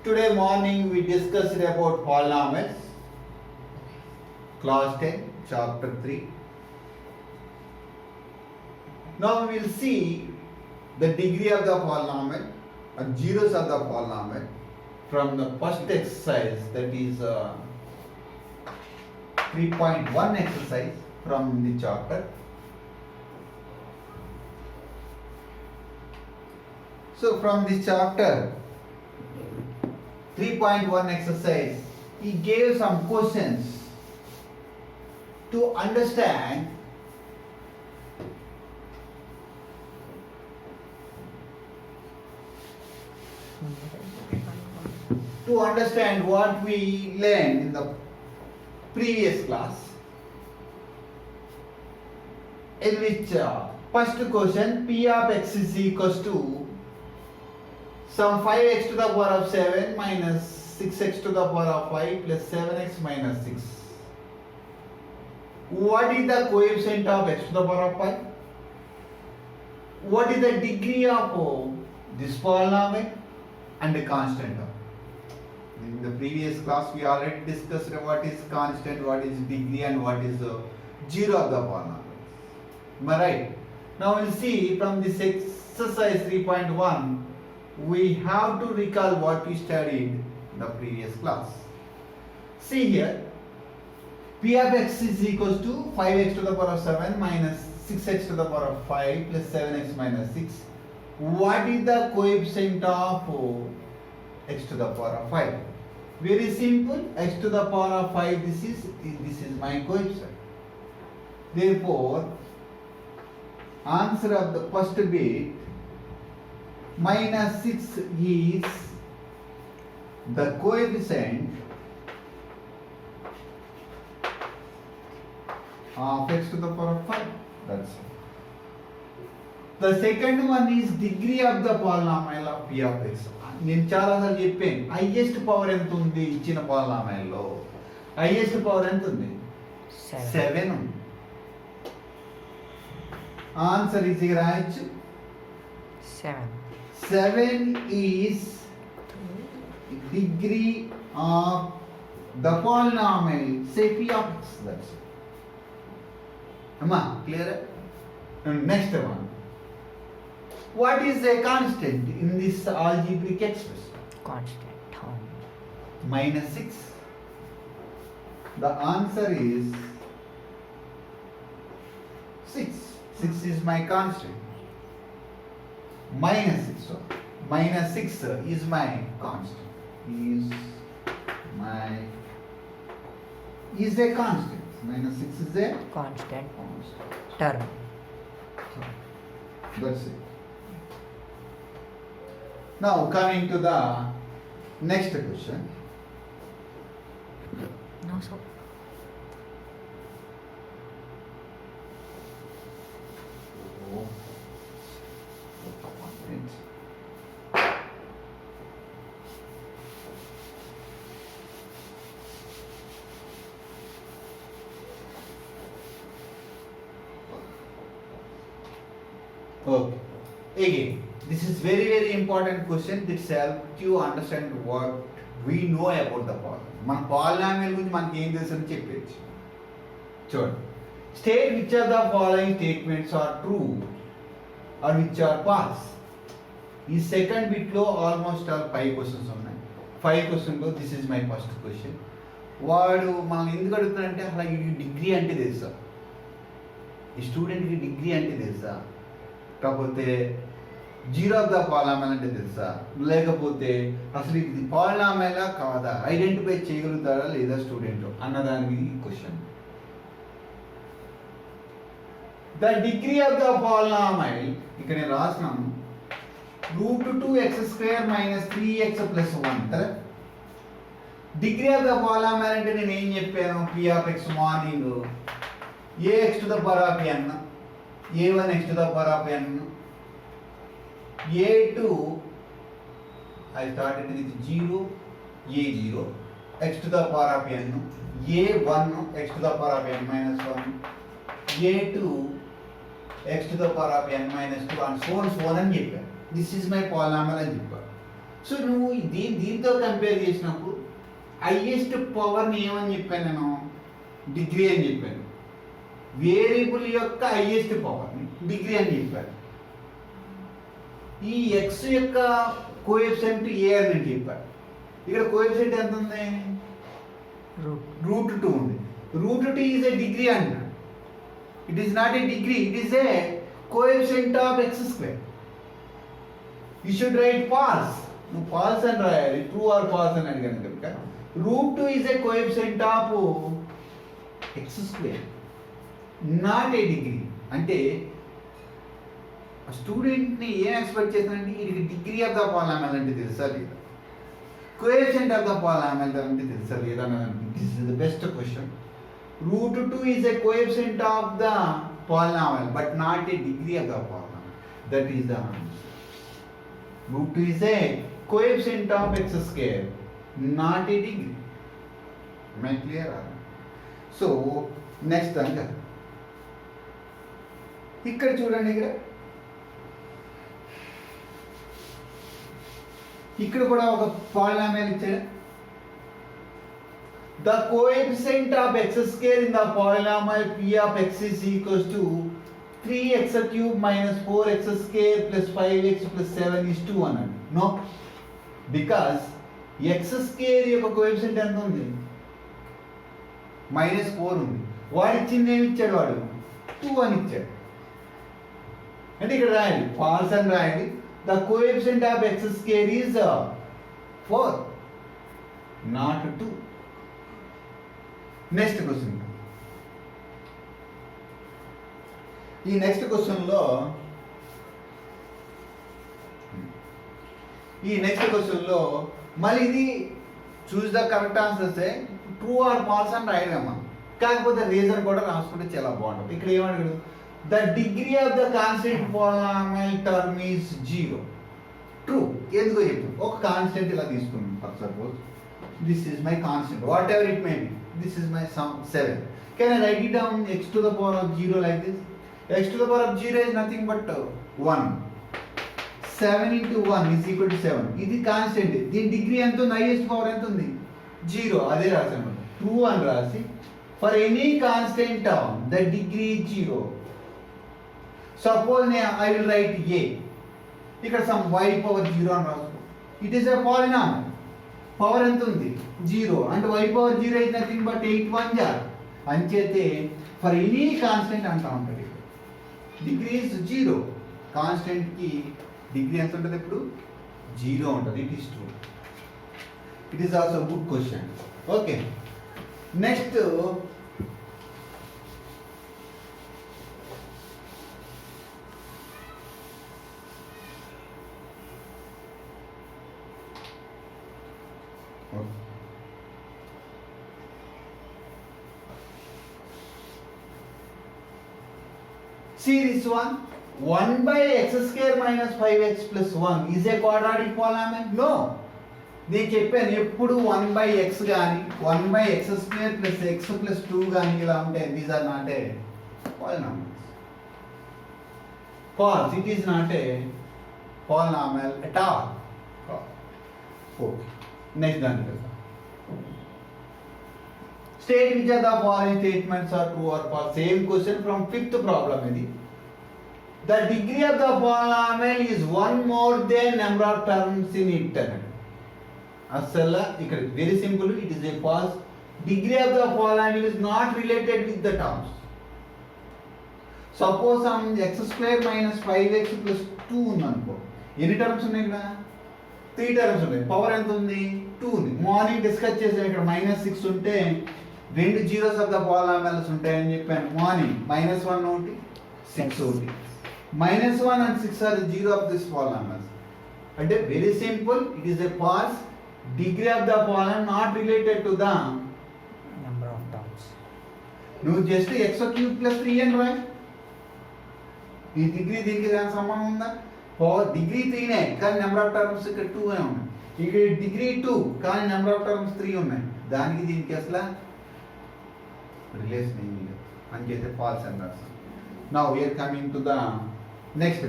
Today morning we discussed about polynomials, class 10, chapter 3. Now we will see the degree of the polynomial and zeros of the polynomial from the first exercise, that is 3.1 exercise from the chapter. So from this chapter 3.1 exercise, he gave some questions to understand what we learned in the previous class, in which first question, p of x is equals to some 5x to the power of 7 minus 6x to the power of 5 plus 7x minus 6. What is the coefficient of x to the power of 5? What is the degree of this polynomial and the constant of? In the previous class we already discussed what is constant, what is degree and what is the zero of the polynomial. Am I right? Now we'll see from this exercise 3.1, we have to recall what we studied in the previous class. See here, p of x is equals to 5x to the power of 7 minus 6x to the power of 5 plus 7x minus 6. What is the coefficient of x to the power of 5? Very simple, x to the power of 5, this is my coefficient. Therefore, answer of the first bit, minus 6 is the coefficient of x to the power of 5. That's it. The second one is degree of the polynomial of p of x. నేను చాలాసార్లు చెప్పాను, highest power ఎంత ఉంది ఇచ్చిన పాలినామియల్లో? Highest power ఎంత ఉంది? 7 ఉంది. Answer ఈజీగా రాయొచ్చు. 7 is degree of the polynomial, say p of x. That's it. Amma, clear? Next one. What is a constant in this algebraic expression? Constant. Minus 6. The answer is 6. 6 is my constant. Minus 6. So minus 6 is my constant. Is a constant. Minus 6 is a Constant. Term. That's it. Now coming to the next question. No, so. Okay. Again, this is very important question that helps you understand what we know about the polynomial. మన polynomial గురించి మనకి ఏం తెలుసు అని చెప్పేసి చూడండి. State which of the following statements are true or which are false. ఈ second bit లో ఆల్మోస్ట్ 5 క్వశ్చన్స్ ఉన్నాయి. 5 క్వశ్చన్ లో this is my first question. వాడు మనం ఎందుకు అడుగుతాడంటే అలా ఈ డిగ్రీ అంటే తెలుసా, ఈ స్టూడెంట్కి డిగ్రీ అంటే తెలుసా, కాకపోతే జీరో ఆఫ్ ద పాలినామియల్ అంటే తెలుసా, లేకపోతే అసలు ఇది పాలినామియలా కాదా ఐడెంటిఫై చేయగలుగుతారా లేదా స్టూడెంట్ అన్నదానికి question. The degree of the polynomial ఇక్కడ నేను రాసినాను √2x² - 3x + 1 కదా. డిగ్రీ ఆఫ్ ద పాలినామియల్ అంటే నేను ఏం చెప్పాను, p of x morning ax to the power of n, a1x to the power of n, a2 I started with 0, a0, x to the power of n, a1 x to the power of n minus 1, a2 x to the power of n minus 2 and so on అని చెప్పాను. This is my polynomial అని చెప్పాను. So నువ్వు దీంతో compare చేసినప్పుడు highest పవర్ని ఏమని చెప్పాను నేను, డిగ్రీ అని చెప్పాను. వేరియబుల్ యొక్క హైయెస్ట్ పవర్ని డిగ్రీ అని చెప్పాను. ఈ ఎక్స్ యొక్క కోఎఫిషియంట్ ఏ అని చెప్పాను. ఇక్కడ కోఎఫిషియంట్ ఎంత ఉంది, రూట్ 2 ఉంది. రూట్ 2 ఈజ్ ఏ డిగ్రీ అంటున్నాడు. It is not a degree, it is a coefficient of x square. You should write false. నువ్వు ఫాల్స్ అని రాయాలి, ట్రూ ఆర్ ఫాల్స్ అని అడిగాను కనుక root 2 is a coefficient of x square, not a degree. అంటే స్టూడెంట్ని ఏం ఎక్స్పెక్ట్ చేస్తానంటే వీడికి డిగ్రీ ఆఫ్ ద పాలినామియల్ అంటే తెలుసా లేదా, కోఎఫిషియంట్ ఆఫ్ ద పాలినామియల్ అంటే తెలుసా లేదా అని. This is the best question. Root 2 is a coefficient of the polynomial but not a degree of the polynomial. That is the answer. Root 2 is a coefficient of x square, not a degree. Am I clear? So next అంగా ఇక్కడ చూడండి, ఇక్కడ కూడా ఒక polynomial ఇచ్చాడు. The coefficient of x square in the polynomial p of x is equals to 3x cube minus 4x square plus 5x plus 7 is 2 అన్నాడు. No, because x square యొక్క coefficient ఎంత ఉంది, -4 ఉంది. వాడు ఇచ్చింది ఏమి ఇచ్చాడు, వాడు 2 అని ఇచ్చాడు. అంటే ఇక్కడ రాయాలి, ఫాల్స్ అని రాయాలి. The coefficient of x square is 4, not 2. Next question. ఈ నెక్స్ట్ క్వశ్చన్లో మళ్ళీ ఇది choose the correct answers, true or false అని రాయడమ్మా. కాకపోతే రీజన్ కూడా రాసుకుంటే చాలా బాగుంటుంది. ఇక్కడ ఏమడిగాడు, the degree of the constant polynomial term is 0. True. ఎందుకో చెప్పు. ఒక కాన్స్టెంట్ ఇలా తీసుకున్నాం. For suppose this is my constant, what it may be. This is my sum 7. Can I right it down x to the power of 0 like this? X to the power of 0 is nothing but 1. 7 into 1 is equal to 7. ఇది constant. దీని degree ఎంత ఉంది, highest power ఎంత ఉంది, 0. అదే రాసాను, 2 అని రాసి for any constant term the degree 0. Suppose I will write a. ఇక్కడ సమ్ y పవర్ 0 అని రాసుకో. It is a polynomial. Power ఎంత ఉంది, 0. అంటే y power 0 is nothing but 8 1 jar. అంచేతే ఫర్ ఎనీ కాన్స్టెంట్ అంటా ఉంటుంది. Degree is 0. కాన్స్టెంట్కి డిగ్రీ ఎంత ఉంటుంది, ఇప్పుడు 0 ఉంటుంది. It is true. It is also good question. Okay, next see this one. 1 by x square minus 5x plus 1 is a quadratic polynomial? No. నేను చెప్పాను ఎప్పుడు 1 by x కానీ 1 by x square plus x plus 2 కానీ ఇలా ఉంటాయి. These are not a polynomials. False. It is not a polynomial at all. Okay. Next దానికి వెళ్దాం. State which of the following statements are true or false. Same question from 5th problem. The degree of the polynomial is 1 more than number of terms in it. Asala, very simple. It is a false. Degree of the polynomial is not related with the terms. Suppose some x square minus 5x plus 2 unko. Any terms ఉన్నాయి ఇక్కడ? 3 terms ఉన్నాయి. Power ఎంత ఉంది? 2 ఉంది. Morning discuss చేసాం. ఇక్కడ -6 ఉంటే 2 zeros of the polynomials ఉంటాయని చెప్పాను. మార్నింగ్ -1 ఒకటి 6 ఒకటి. -1 and 6 are the zero of this polynomials. అంటే very simple. It is a false. Degree of the polynomial not related to the number of terms. నువ్వు just x cube plus 3 అని రాయి. ఈ degree దీనికి దాని సంబంధం ఉందా? డిగ్రీ 3నే కానీ నెంబర్ ఆఫ్ టర్మ్స్ ఇక్కడ 2 అని ఉన్నాయి. ఇక్కడ డిగ్రీ 2 కానీ నెంబర్ ఆఫ్ టర్మ్స్ 3 ఉన్నాయి. దానికి దీనికి అసలు రిలేషన్ ఏమీ లేదు అని చెప్పి ఫాల్స్ అని రాస్తాం. Now we are coming to the next.